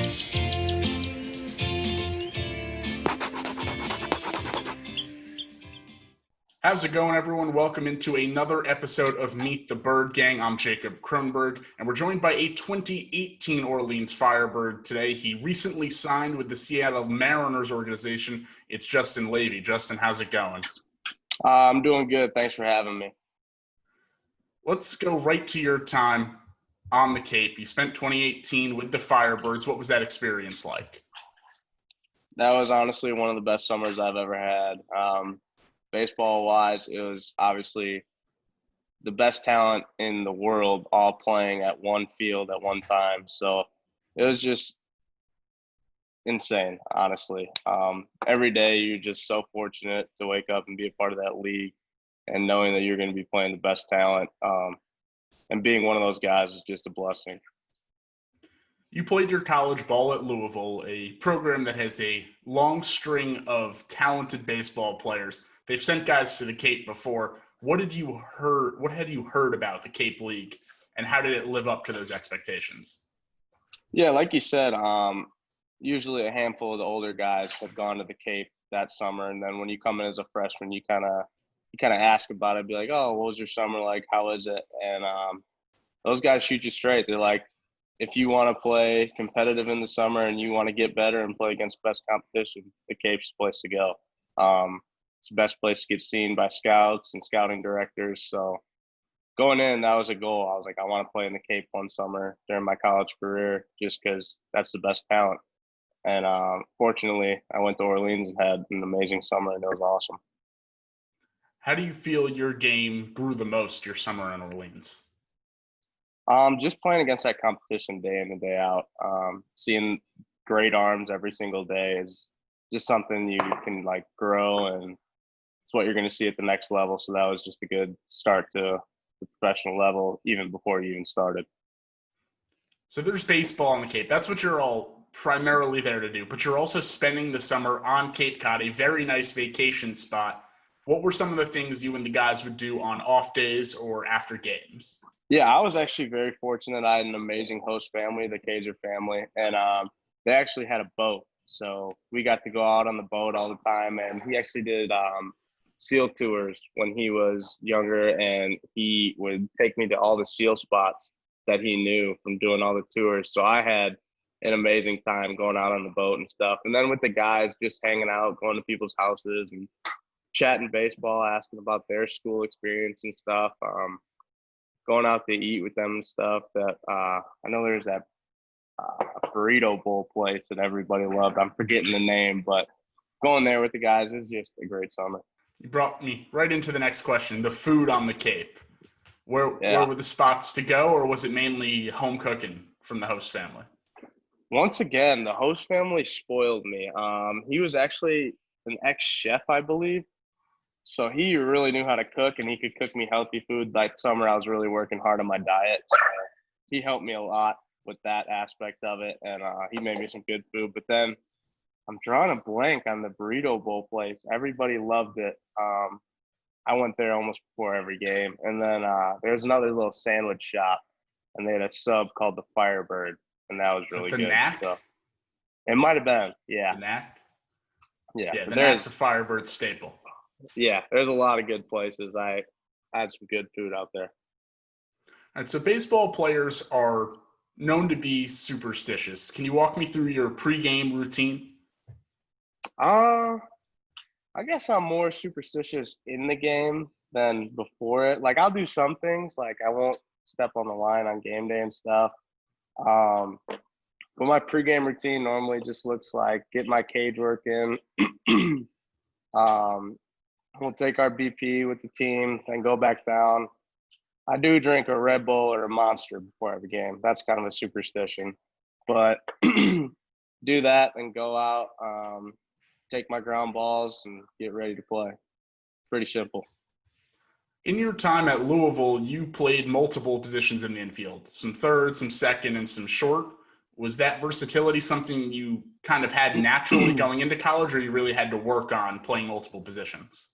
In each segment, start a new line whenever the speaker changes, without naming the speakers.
How's it going, everyone? Welcome into another episode of Meet the Bird Gang. I'm Jacob Kronberg, and we're joined by a 2018 Orleans Firebird today. He recently signed with the Seattle Mariners organization. It's Justin Lavey. Justin, how's it going?
I'm doing good. Thanks for having me.
Let's go right to your time on the Cape. You spent 2018 with the Firebirds. What was that experience like?
That was honestly one of the best summers I've ever had. Baseball-wise, it was obviously the best talent in the world all playing at one field at one time. So it was just insane, honestly. Every day you're just so fortunate to wake up and be a part of that league and knowing that you're going to be playing the best talent. And being one of those guys is just a blessing.
You played your college ball at Louisville, a program that has a long string of talented baseball players. They've sent guys to the Cape before. What had you heard about the Cape League, and how did it live up to those expectations?
Yeah, like you said, usually a handful of the older guys have gone to the Cape that summer, and then when you come in as a freshman, you kind of ask about it, be like, "Oh, what was your summer like? How is it?" And those guys shoot you straight. They're like, if you want to play competitive in the summer and you want to get better and play against best competition, the Cape's the place to go. It's the best place to get seen by scouts and scouting directors. So going in, that was a goal. I was like, I want to play in the Cape one summer during my college career just because that's the best talent. And fortunately, I went to Orleans and had an amazing summer, and it was awesome.
How do you feel your game grew the most your summer in Orleans?
Just playing against that competition day in and day out, seeing great arms every single day is just something you can like grow, and it's what you're going to see at the next level. So that was just a good start to the professional level, even before you even started.
So there's baseball on the Cape. That's what you're all primarily there to do, but you're also spending the summer on Cape Cod, a very nice vacation spot. What were some of the things you and the guys would do on off days or after games?
Yeah, I was actually very fortunate. I had an amazing host family, the Cager family, and they actually had a boat. So we got to go out on the boat all the time, and he actually did SEAL tours when he was younger, and he would take me to all the SEAL spots that he knew from doing all the tours. So I had an amazing time going out on the boat and stuff. And then with the guys, just hanging out, going to people's houses and chatting baseball, asking about their school experience and stuff. Going out to eat with them and stuff. That I know there's that burrito bowl place that everybody loved. I'm forgetting the name, but going there with the guys is just a great summer.
You brought me right into the next question, the food on the Cape. Where were the spots to go, or was it mainly home cooking from the host family?
Once again, the host family spoiled me. He was actually an ex-chef, I believe. So he really knew how to cook, and he could cook me healthy food. Like summer, I was really working hard on my diet. So he helped me a lot with that aspect of it, and he made me some good food. But then I'm drawing a blank on the burrito bowl place. Everybody loved it. I went there almost before every game. And then there's another little sandwich shop, and they had a sub called the Firebird, and that was really good.
Knack?
So it might have been, yeah.
The Knack?
Yeah,
the Knack's a Firebird staple.
Yeah, there's a lot of good places. I had some good food out there.
All right, so baseball players are known to be superstitious. Can you walk me through your pregame routine?
I guess I'm more superstitious in the game than before it. Like, I'll do some things, like I won't step on the line on game day and stuff. But my pregame routine normally just looks like get my cage work in. We'll take our BP with the team, then go back down. I do drink a Red Bull or a Monster before every game. That's kind of a superstition. But do that and go out, take my ground balls, and get ready to play. Pretty simple.
In your time at Louisville, you played multiple positions in the infield, some third, some second, and some short. Was that versatility something you kind of had naturally going into college, or you really had to work on playing multiple positions?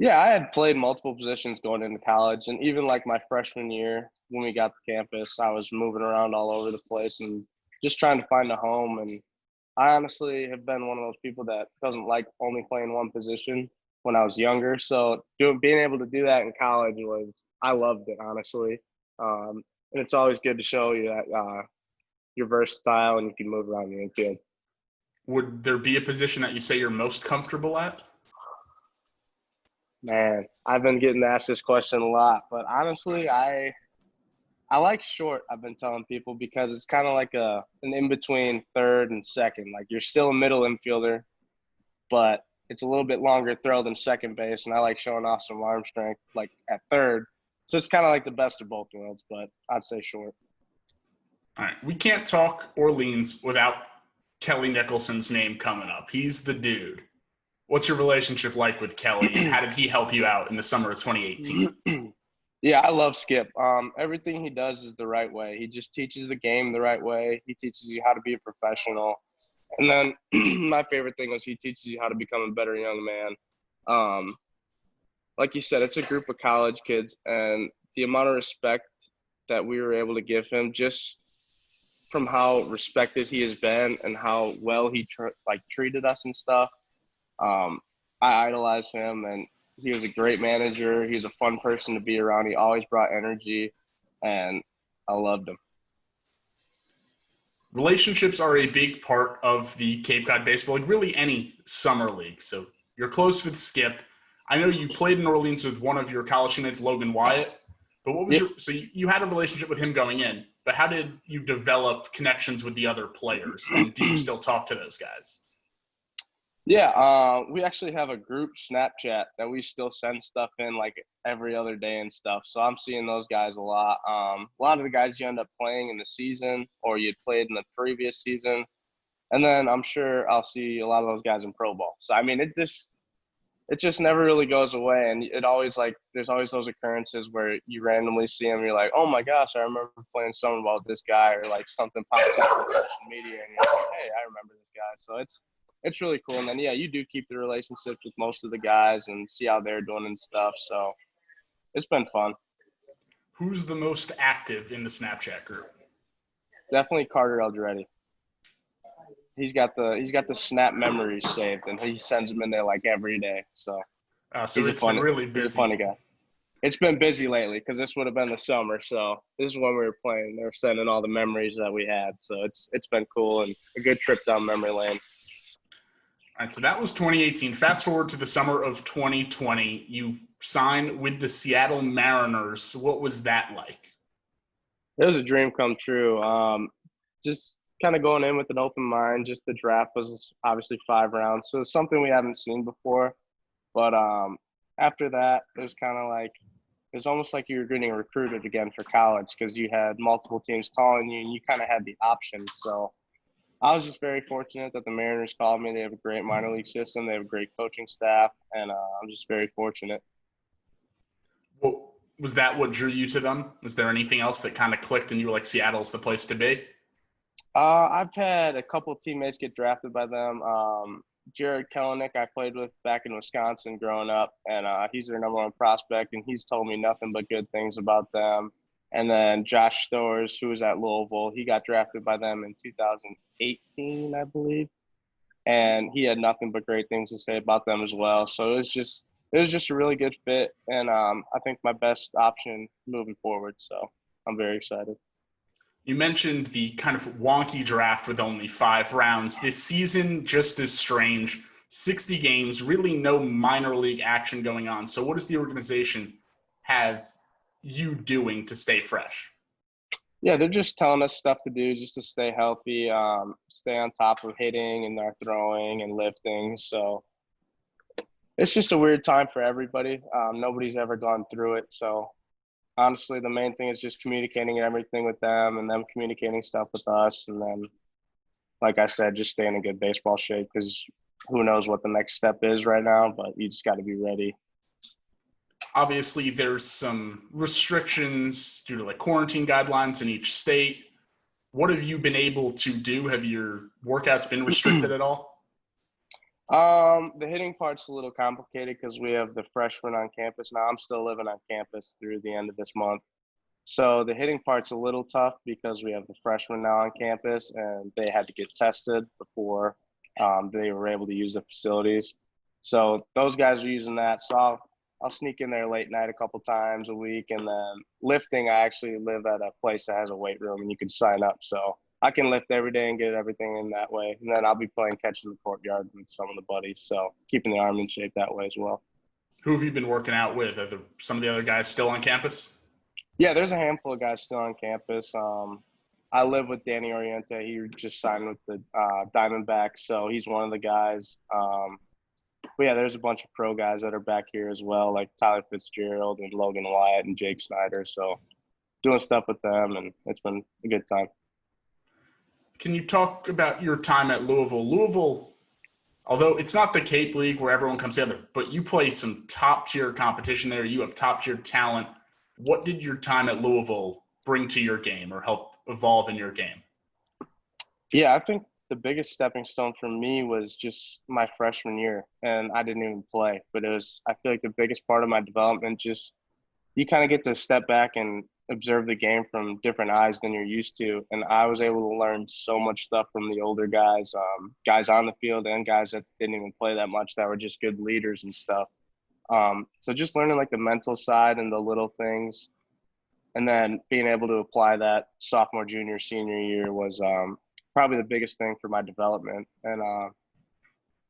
Yeah, I had played multiple positions going into college, and even like my freshman year when we got to campus, I was moving around all over the place and just trying to find a home. And I honestly have been one of those people that doesn't like only playing one position when I was younger. So being able to do that in college I loved it, honestly. And it's always good to show you that you're versatile and you can move around the infield.
Would there be a position that you say you're most comfortable at?
Man, I've been getting asked this question a lot, but honestly, I like short, I've been telling people, because it's kind of like an in-between third and second. Like, you're still a middle infielder, but it's a little bit longer throw than second base, and I like showing off some arm strength, like, at third. So it's kind of like the best of both worlds, but I'd say short.
All right. We can't talk Orleans without Kelly Nicholson's name coming up. He's the dude. What's your relationship like with Kelly, and how did he help you out in the summer of 2018?
Yeah, I love Skip. Everything he does is the right way. He just teaches the game the right way. He teaches you how to be a professional. And then my favorite thing was he teaches you how to become a better young man. Like you said, it's a group of college kids, and the amount of respect that we were able to give him, just from how respected he has been and how well he treated us and stuff. I idolized him, and he was a great manager. He was a fun person to be around. He always brought energy, and I loved him.
Relationships are a big part of the Cape Cod Baseball League, really any summer league. So you're close with Skip. I know you played in Orleans with one of your college teammates, Logan Wyatt. But what was so you had a relationship with him going in, but how did you develop connections with the other players? And do you still talk to those guys?
Yeah, we actually have a group Snapchat that we still send stuff in like every other day and stuff. So I'm seeing those guys a lot. A lot of the guys you end up playing in the season or you'd played in the previous season. And then I'm sure I'll see a lot of those guys in pro ball. So, I mean, it just never really goes away. And it always there's always those occurrences where you randomly see them and you're like, oh my gosh, I remember playing something about this guy, or like something pops up on social media and you're like, hey, I remember this guy. So it's really cool. And then, yeah, you do keep the relationships with most of the guys and see how they're doing and stuff. So it's been fun.
Who's the most active in the Snapchat group?
Definitely Carter Eldready. He's got the Snap memories saved, and he sends them in there like every day. So
It's been really busy.
He's a funny guy. It's been busy lately because this would have been the summer. So this is when we were playing. They're sending all the memories that we had. So it's been cool and a good trip down memory lane.
All right, so that was 2018. Fast forward to the summer of 2020. You signed with the Seattle Mariners. What was that like?
It was a dream come true. Just kind of going in with an open mind. Just the draft was obviously 5 rounds, so it's something we haven't seen before. But after that, it was kind of like it's almost like you were getting recruited again for college because you had multiple teams calling you and you kind of had the options. So I was just very fortunate that the Mariners called me. They have a great minor league system. They have a great coaching staff, and I'm just very fortunate.
Well, was that what drew you to them? Was there anything else that kind of clicked and you were like, Seattle's the place to be?
I've had a couple of teammates get drafted by them. Jared Kelenic, I played with back in Wisconsin growing up, and he's their number 1 prospect, and he's told me nothing but good things about them. And then Josh Stowers, who was at Louisville, he got drafted by them in 2018, I believe, and he had nothing but great things to say about them as well. So it was just a really good fit, and I think my best option moving forward. So I'm very excited.
You mentioned the kind of wonky draft with only 5 rounds. This season, just as strange. 60 games, really no minor league action going on. So what does the organization have you doing to stay fresh?
Yeah, they're just telling us stuff to do just to stay healthy, stay on top of hitting and our throwing and lifting. So it's just a weird time for everybody. Nobody's ever gone through it. So honestly, the main thing is just communicating everything with them and them communicating stuff with us. And then, like I said, just stay in a good baseball shape because who knows what the next step is right now, but you just got to be ready.
Obviously, there's some restrictions due to like quarantine guidelines in each state. What have you been able to do? Have your workouts been restricted at all?
The hitting part's a little complicated because we have the freshmen on campus now. I'm still living on campus through the end of this month. So the hitting part's a little tough because we have the freshmen now on campus, and they had to get tested before they were able to use the facilities. So those guys are using that. So I'll sneak in there late night a couple times a week. And then lifting, I actually live at a place that has a weight room, and you can sign up. So I can lift every day and get everything in that way. And then I'll be playing catch in the courtyard with some of the buddies. So keeping the arm in shape that way as well.
Who have you been working out with? Are some of the other guys still on campus?
Yeah, there's a handful of guys still on campus. I live with Danny Oriente. He just signed with the Diamondbacks, so he's one of the guys. But yeah, there's a bunch of pro guys that are back here as well, like Tyler Fitzgerald and Logan Wyatt and Jake Snyder. So doing stuff with them, and it's been a good time.
Can you talk about your time at Louisville? Louisville, although it's not the Cape League where everyone comes together, but you play some top-tier competition there. You have top-tier talent. What did your time at Louisville bring to your game or help evolve in your game?
Yeah, I think the biggest stepping stone for me was just my freshman year, and I didn't even play. But I feel like the biggest part of my development, just you kind of get to step back and observe the game from different eyes than you're used to. And I was able to learn so much stuff from the older guys, guys on the field and guys that didn't even play that much that were just good leaders and stuff. So just learning like the mental side and the little things, and then being able to apply that sophomore, junior, senior year was probably the biggest thing for my development. And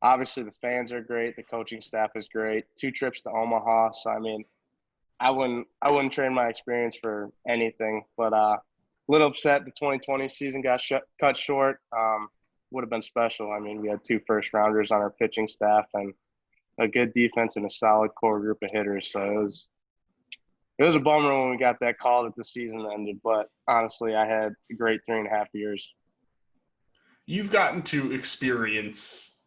obviously the fans are great. The coaching staff is great. 2 trips to Omaha. So, I mean, I wouldn't trade my experience for anything, but a little upset the 2020 season got cut short. Would have been special. I mean, we had 2 first-rounders on our pitching staff and a good defense and a solid core group of hitters. So it was a bummer when we got that call that the season ended, but honestly, I had a great 3.5 years.
You've gotten to experience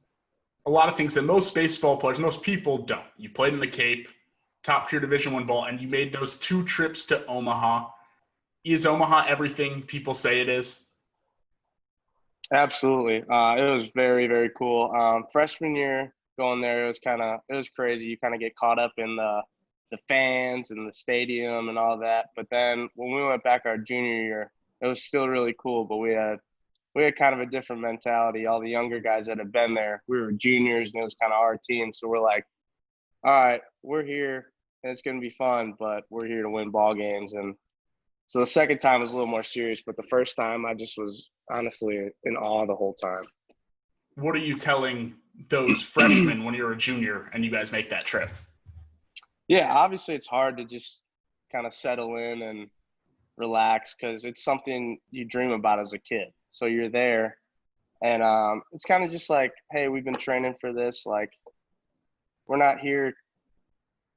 a lot of things that most baseball players, most people don't. You played in the Cape, top-tier Division I ball, and you made those 2 trips to Omaha. Is Omaha everything people say it is?
Absolutely. It was very, very cool. Freshman year going there, it was crazy. You kind of get caught up in the fans and the stadium and all that. But then when we went back our junior year, it was still really cool, but we had kind of a different mentality. All the younger guys that had been there, we were juniors, and it was kind of our team. So we're like, all right, we're here, and it's going to be fun, but we're here to win ball games. And so the second time was a little more serious, but the first time I just was honestly in awe the whole time.
What are you telling those freshmen when you're a junior and you guys make that trip?
Yeah, obviously it's hard to just kind of settle in and relax because it's something you dream about as a kid. So you're there, and it's kind of just like, hey, we've been training for this. Like, we're not here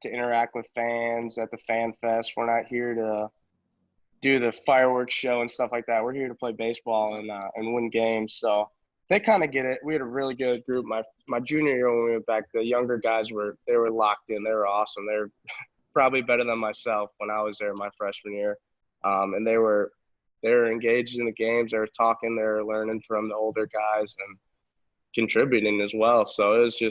to interact with fans at the fan fest. We're not here to do the fireworks show and stuff like that. We're here to play baseball and win games. So they kind of get it. We had a really good group. My junior year when we went back, the younger guys were locked in. They were awesome. They're probably better than myself when I was there my freshman year. And they were engaged in the games. They were talking. They were learning from the older guys and contributing as well. So it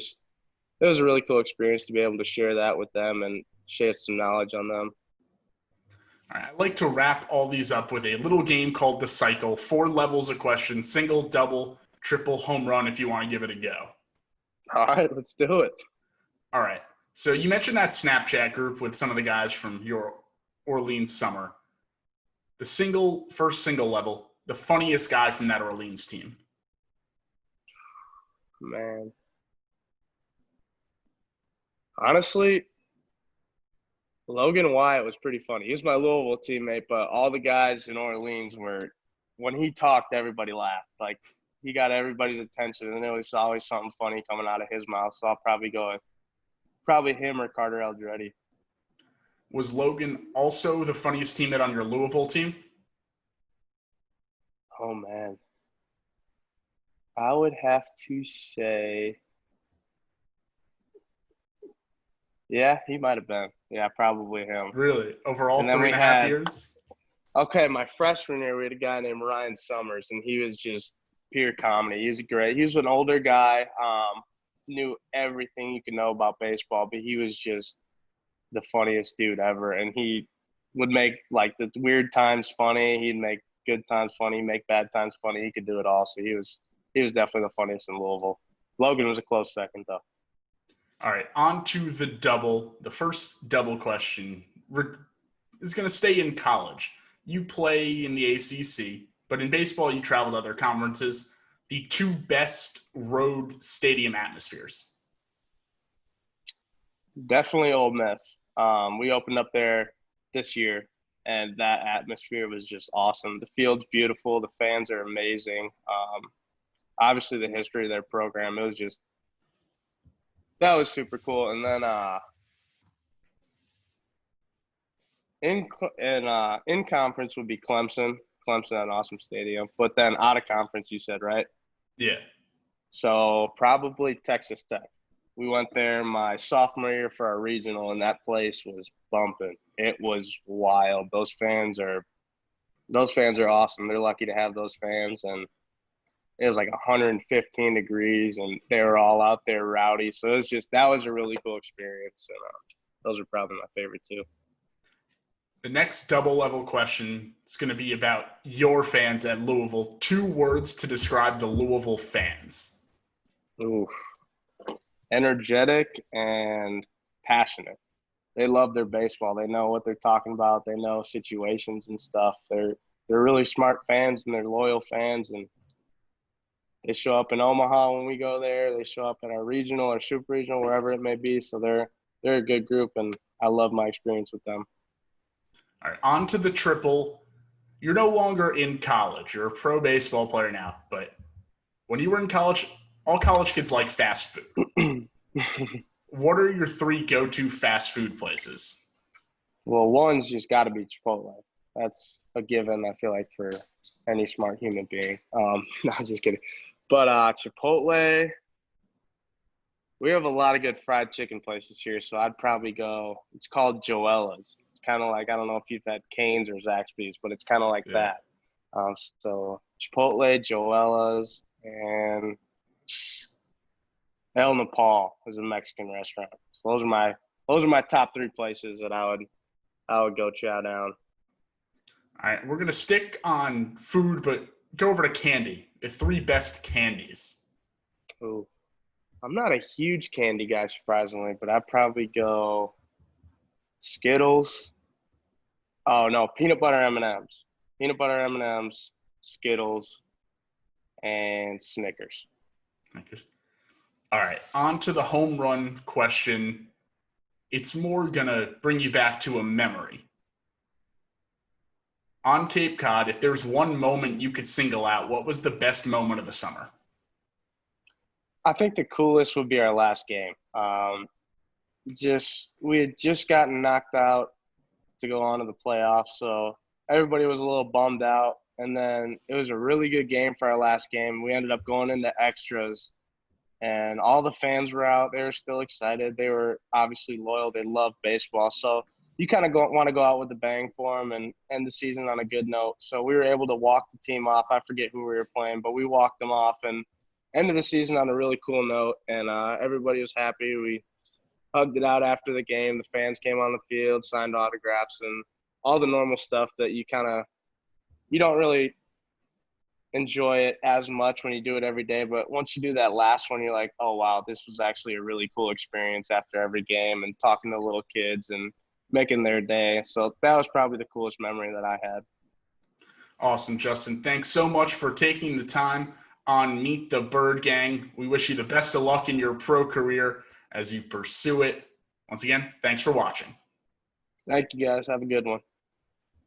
was a really cool experience to be able to share that with them and share some knowledge on them.
All right, I'd like to wrap all these up with a little game called The Cycle. 4 levels of questions: single, double, triple, home run, if you want to give it a go.
All right, let's do it.
All right. So you mentioned that Snapchat group with some of the guys from your Orleans summer. The first single level, the funniest guy from that Orleans team.
Man. Honestly, Logan Wyatt was pretty funny. He was my Louisville teammate, but all the guys in Orleans when he talked, everybody laughed. Like, he got everybody's attention, and there was always something funny coming out of his mouth. So I'll probably go with him or Carter Eldreddy.
Was Logan also the funniest teammate on your Louisville team?
Oh, man. I would have to say, yeah, he might have been. Yeah, probably him.
Really? Over all 3.5 years?
Okay, my freshman year, we had a guy named Ryan Summers, and he was just pure comedy. He was great. He was an older guy, knew everything you could know about baseball, but he was just the funniest dude ever. And he would make like the weird times funny. He'd make good times funny, make bad times funny. He could do it all. So he was definitely the funniest in Louisville. Logan was a close second though.
All right, on to the double. The first double question is going to stay in college. You play in the ACC, but in baseball, you travel to other conferences. The two best road stadium atmospheres.
Definitely Ole Miss. We opened up there this year, and that atmosphere was just awesome. The field's beautiful. The fans are amazing. Obviously, the history of their program, that was super cool. And then in conference would be Clemson. Clemson had an awesome stadium. But then out of conference, you said, right?
Yeah.
So probably Texas Tech. We went there my sophomore year for our regional, and that place was bumping. It was wild. Those fans are awesome. They're lucky to have those fans, and it was like 115 degrees, and they were all out there rowdy. So that was a really cool experience, and those are probably my favorite too.
The next double level question is going to be about your fans at Louisville. 2 words to describe the Louisville fans.
Ooh. Energetic and passionate. They love their baseball. They know what they're talking about. They know situations and stuff. They're really smart fans, and they're loyal fans, and they show up in Omaha when we go there. They show up at our regional or super regional, wherever it may be. So they're a good group, and I love my experience with them.
All right, on to the triple. You're no longer in college. You're a pro baseball player now. But when you were in college, all college kids like fast food. What are your 3 go-to fast food places?
Well, one's just got to be Chipotle. That's a given, I feel like, for any smart human being. No, just kidding. But Chipotle, we have a lot of good fried chicken places here, so I'd probably go – it's called Joella's. It's kind of like – I don't know if you've had Cane's or Zaxby's, but it's kind of like that. So Chipotle, Joella's, and El Nepal is a Mexican restaurant. So those are my top 3 places that I would go chow down.
All right, we're going to stick on food, but go over to candy. The 3 best candies.
Ooh. I'm not a huge candy guy, surprisingly, but I'd probably go Skittles. Oh, no, peanut butter M&Ms. Peanut butter M&Ms, Skittles, and Snickers.
All right, on to the home run question. It's more going to bring you back to a memory. On Cape Cod, if there's one moment you could single out, what was the best moment of the summer?
I think the coolest would be our last game. We had just gotten knocked out to go on to the playoffs, so everybody was a little bummed out. And then it was a really good game for our last game. We ended up going into extras, and all the fans were out. They were still excited. They were obviously loyal. They love baseball. So you kind of want to go out with a bang for them and end the season on a good note. So we were able to walk the team off. I forget who we were playing, but we walked them off and ended the season on a really cool note. And everybody was happy. We hugged it out after the game. The fans came on the field, signed autographs, and all the normal stuff that you don't really enjoy it as much when you do it every day. But once you do that last one, you're like, oh, wow, this was actually a really cool experience after every game, and talking to little kids and making their day. So that was probably the coolest memory that I had.
Awesome, Justin. Thanks so much for taking the time on Meet the Bird Gang. We wish you the best of luck in your pro career as you pursue it. Once again, thanks for watching.
Thank you, guys. Have a good one.